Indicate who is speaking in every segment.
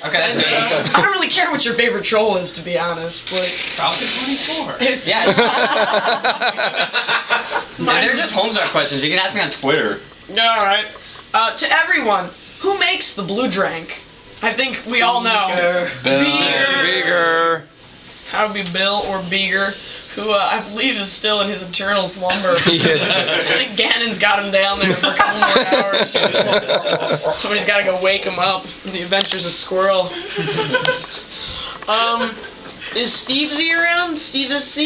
Speaker 1: Okay, that's good.
Speaker 2: I don't really care what your favorite troll is, to be honest. Like,
Speaker 3: Falcon 24.
Speaker 1: Yeah. They're just Homestar questions. You can ask me on Twitter.
Speaker 2: all right. To everyone, who makes the blue drink? I think we all know.
Speaker 4: Beager.
Speaker 2: How to be Bill or Beager, who I believe is still in his eternal slumber. I think Ganon's got him down there for a couple more hours. Somebody's got to go wake him up. The Adventures of Squirrel. Is Steve Z around? Steve SC?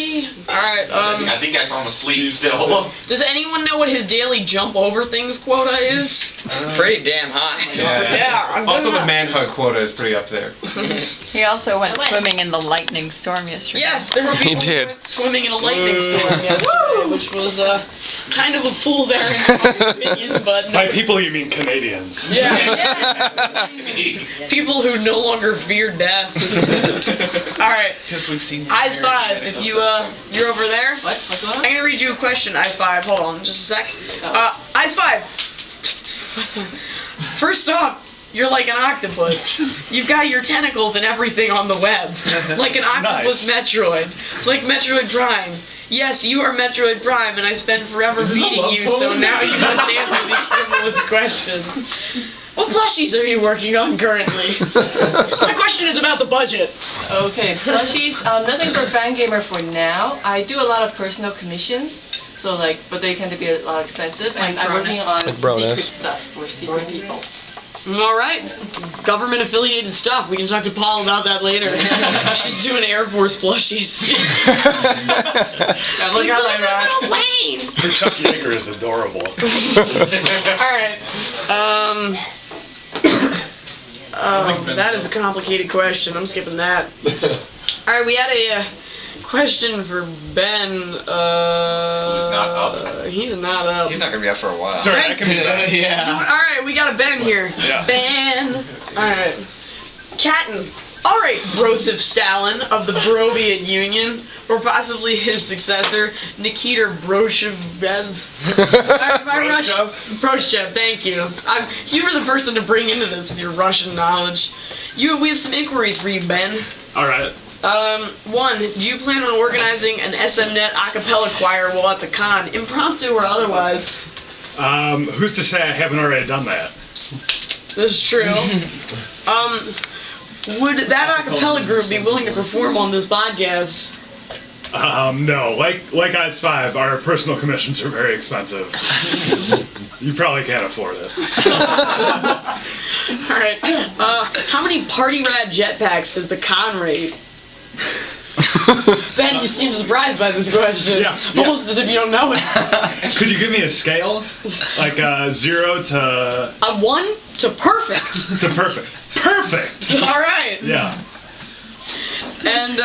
Speaker 2: Alright,
Speaker 3: I think I saw him asleep still.
Speaker 2: does anyone know what his daily jump over things quota is?
Speaker 1: Pretty damn high.
Speaker 2: Yeah,
Speaker 3: Also, the manhug quota is pretty up there.
Speaker 5: He also went swimming in the lightning storm yesterday.
Speaker 2: Yes, there were people who went swimming in a lightning storm yesterday, which was kind of a fool's errand in my opinion, but...
Speaker 6: By people you mean Canadians.
Speaker 2: Yeah. People who no longer fear death. Alright.
Speaker 1: Because we've seen
Speaker 2: Ice 5, if you're over there.
Speaker 1: What? What's going on?
Speaker 2: I'm gonna read you a question, Ice 5. Hold on, just a sec. Ice 5. First off, you're like an octopus. You've got your tentacles and everything on the web. Like an octopus Metroid. Like Metroid Prime. Yes, you are Metroid Prime, and I spent forever beating you, so now you must answer these frivolous questions. What plushies are you working on currently? My question is about the budget.
Speaker 7: Okay, plushies. Nothing for Fangamer for now. I do a lot of personal commissions, so but they tend to be a lot expensive, and I'm working on secret stuff for secret people.
Speaker 2: All right, government-affiliated stuff. We can talk to Paul about that later. She's doing Air Force plushies. Look at this little plane.
Speaker 6: Her Chuck Yeager is adorable.
Speaker 2: All right. That is a complicated question. I'm skipping that. All right, we had a question for Ben.
Speaker 3: Who's not up?
Speaker 2: He's not up.
Speaker 1: He's not going to be up for a while.
Speaker 6: Sorry, I can be that.
Speaker 1: Yeah.
Speaker 2: All right, we got a Ben here.
Speaker 6: Yeah.
Speaker 2: Ben. All right. Catton. All right, Broseph Stalin of the Broviet Union, or possibly his successor, Nikita Broshev. Broshev, thank you. You were the person to bring into this with your Russian knowledge. We have some inquiries for you, Ben.
Speaker 6: All right.
Speaker 2: 1, do you plan on organizing an SMNet a cappella choir while at the con, impromptu or otherwise?
Speaker 6: Who's to say I haven't already done that?
Speaker 2: This is true. Would that a cappella group be willing to perform on this podcast?
Speaker 6: No. Like Ice 5, our personal commissions are very expensive. You probably can't afford it.
Speaker 2: Alright. How many party rad jetpacks does the con rate? Ben, you seem surprised by this question.
Speaker 6: Yeah.
Speaker 2: Almost as if you don't know it.
Speaker 6: Could you give me a scale? Like 0 to...
Speaker 2: 1 to perfect.
Speaker 6: To perfect. Perfect!
Speaker 2: Alright.
Speaker 6: Yeah.
Speaker 2: And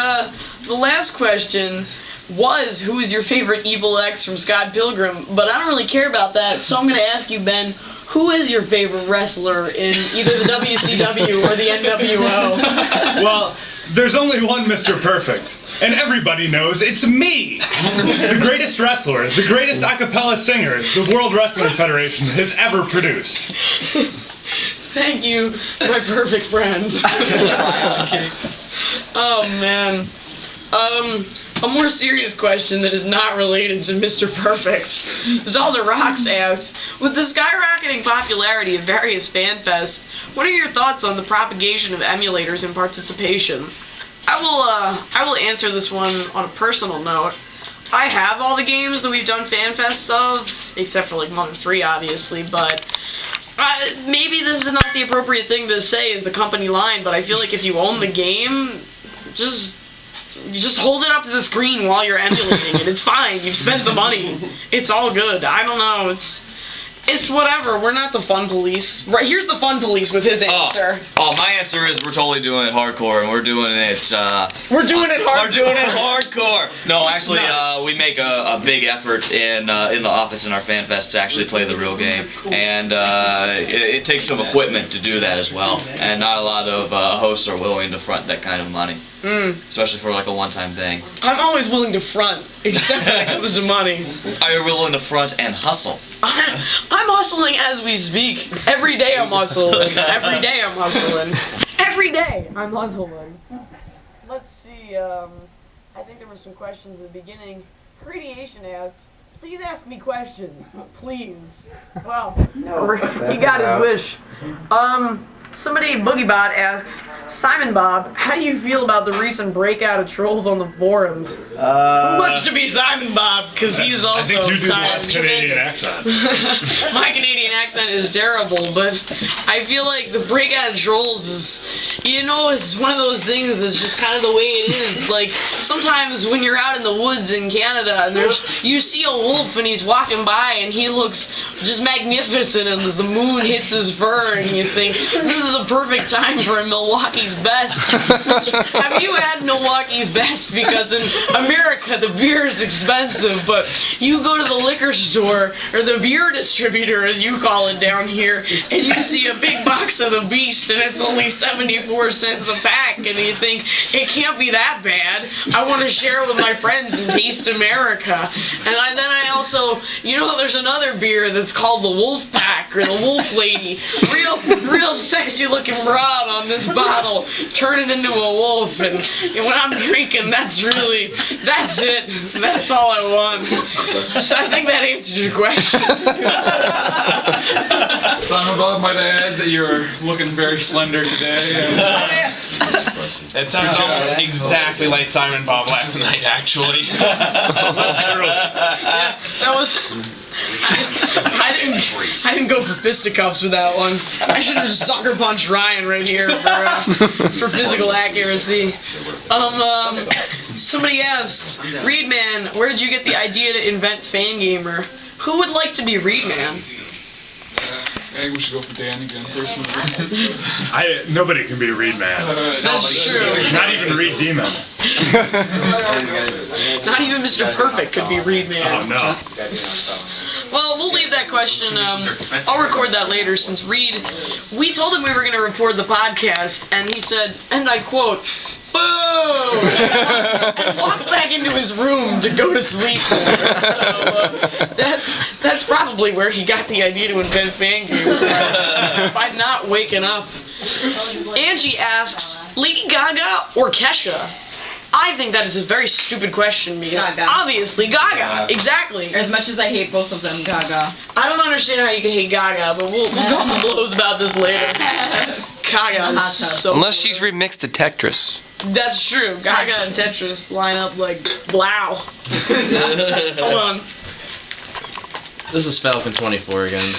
Speaker 2: the last question was, who is your favorite evil ex from Scott Pilgrim? But I don't really care about that, so I'm going to ask you, Ben, who is your favorite wrestler in either the WCW or the NWO?
Speaker 6: Well, there's only one Mr. Perfect, and everybody knows it's me! The greatest wrestler, the greatest a cappella singer the World Wrestling Federation has ever produced.
Speaker 2: Thank you, my perfect friend. Oh, man. A more serious question that is not related to Mr. Perfect. Zelda Rocks asks, with the skyrocketing popularity of various fan fests, what are your thoughts on the propagation of emulators and participation? I will answer this one on a personal note. I have all the games that we've done fan fests of, except for like Mother 3 obviously, but maybe this is not the appropriate thing to say as the company line, but I feel like if you own the game, you just hold it up to the screen while you're emulating it. It's fine. You've spent the money. It's all good. I don't know. It's whatever. We're not the fun police. Right, here's the fun police with his answer.
Speaker 8: My answer is we're totally doing it hardcore, and we're doing it.
Speaker 2: We're doing it hardcore.
Speaker 8: We're doing it hardcore. No, actually, we make a big effort in the office in our fan fest to actually play the real game, and it takes some equipment to do that as well. And not a lot of hosts are willing to front that kind of money. Especially for like a one-time thing.
Speaker 2: I'm always willing to front, except when it comes to money.
Speaker 8: Are you willing to front and hustle?
Speaker 2: I'm hustling as we speak. Every day I'm hustling. Every day I'm hustling. Every every day I'm hustling. Let's see, I think there were some questions at the beginning. Radiation asks, please ask me questions, please. Well, he got his wish. Somebody, BoogieBot asks, Simon Bob, how do you feel about the recent breakout of trolls on the forums? Who wants to be Simon Bob? Because he's also
Speaker 6: I think you do the
Speaker 2: tired.
Speaker 6: best Canadian accent.
Speaker 2: My Canadian accent is terrible, but I feel like the breakout of trolls is, it's one of those things that's just kind of the way it is. Like, sometimes when you're out in the woods in Canada and you see a wolf and he's walking by and he looks just magnificent and as the moon hits his fur and you think, this is a perfect time for a Milwaukee's Best. Have you had Milwaukee's Best? Because in America the beer is expensive, but you go to the liquor store, or the beer distributor as you call it down here, and you see a big box of the Beast and it's only 74 cents a pack, and you think, it can't be that bad. I want to share it with my friends and taste America. And then I also, there's another beer that's called the Wolf Pack, or the Wolf Lady. Real sexy looking broad on this bottle, turning into a wolf, and when I'm drinking, that's it. That's all I want. So I think that answered your question.
Speaker 9: Simon Bob, might I add that you're looking very slender today.
Speaker 10: It sounded almost exactly like Simon Bob last night, actually.
Speaker 2: That was. I didn't go for fisticuffs with that one. I should have just sucker punched Ryan right here for physical accuracy. Somebody asks, Reedman, where did you get the idea to invent Fangamer? Who would like to be Reedman?
Speaker 9: I think we should go for Dan again, personally.
Speaker 6: Nobody can be Reedman.
Speaker 2: That's true.
Speaker 6: Not even Reed Demon.
Speaker 2: Not even Mr. Perfect could be Reedman.
Speaker 6: Oh no.
Speaker 2: Well, we'll leave that question. I'll record that later since Reed, we told him we were going to record the podcast, and he said, and I quote, boo! And walked back into his room to go to sleep. So that's probably where he got the idea to invent Fangamer, by not waking up. Angie asks, Lady Gaga or Kesha? I think that is a very stupid question, because
Speaker 5: Gaga.
Speaker 2: Obviously Gaga, exactly.
Speaker 5: As much as I hate both of them, Gaga.
Speaker 2: I don't understand how you can hate Gaga, but we'll go to blows about this later. Gaga is so
Speaker 4: Unless she's remixed to Tetris.
Speaker 2: That's true. Gaga and Tetris line up like wow. Hold on.
Speaker 11: This is Falcon24 again.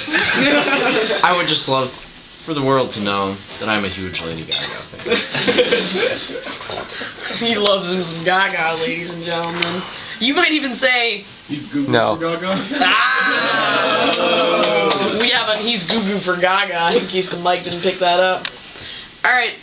Speaker 11: I would just love for the world to know that I'm a huge Lady Gaga fan.
Speaker 2: He loves him some Gaga, ladies and gentlemen. You might even say
Speaker 9: He's Goo Goo
Speaker 4: No.
Speaker 9: for Gaga.
Speaker 2: we have a he's Goo Goo for Gaga in case the mic didn't pick that up. Alright,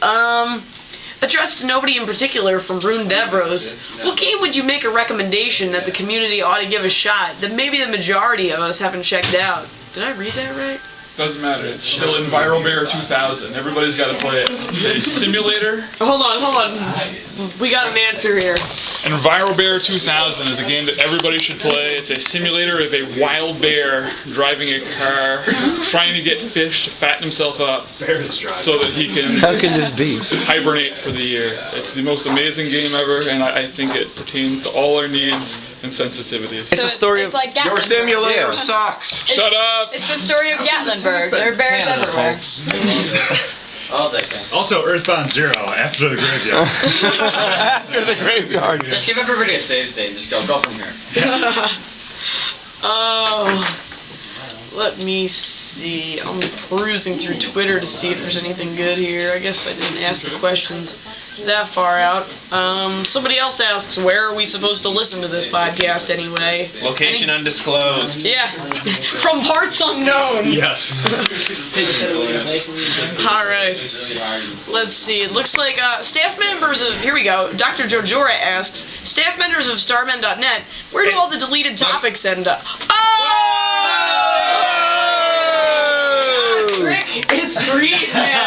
Speaker 2: addressed to nobody in particular from Rune Devros, what game would you make a recommendation that the community ought to give a shot that maybe the majority of us haven't checked out? Did I read that right?
Speaker 3: Doesn't matter. It's still EnviroBear 2000. Everybody's got to play it. It's a simulator.
Speaker 2: Hold on. We got an answer here.
Speaker 3: EnviroBear 2000 is a game that everybody should play. It's a simulator of a wild bear driving a car, trying to get fish to fatten himself up so that he can
Speaker 4: How can this be?
Speaker 3: hibernate for the year. It's the most amazing game ever, and I think it pertains to all our needs and sensitivities.
Speaker 4: It's a story
Speaker 5: it's
Speaker 4: of...
Speaker 5: like Gatlinburg.
Speaker 8: Your simulator sucks.
Speaker 3: Shut up!
Speaker 5: It's the story of Gatlinburg. There are bears
Speaker 8: Canada,
Speaker 5: everywhere.
Speaker 8: folks.
Speaker 1: All that thing.
Speaker 6: Also, Earthbound Zero after the graveyard.
Speaker 4: After the graveyard.
Speaker 1: Just give everybody a save state and just go from here.
Speaker 2: Oh, let me see. I'm perusing through Twitter to see if there's anything good here. I guess I didn't ask the questions that far out. Somebody else asks, where are we supposed to listen to this podcast anyway?
Speaker 10: Location undisclosed.
Speaker 2: Yeah, from parts unknown.
Speaker 6: Yes.
Speaker 2: All right. Let's see. It looks like staff members of, here we go, Dr. Jojora asks, staff members of Starmen.net, where do all the deleted topics end up? Oh! It's Reedman!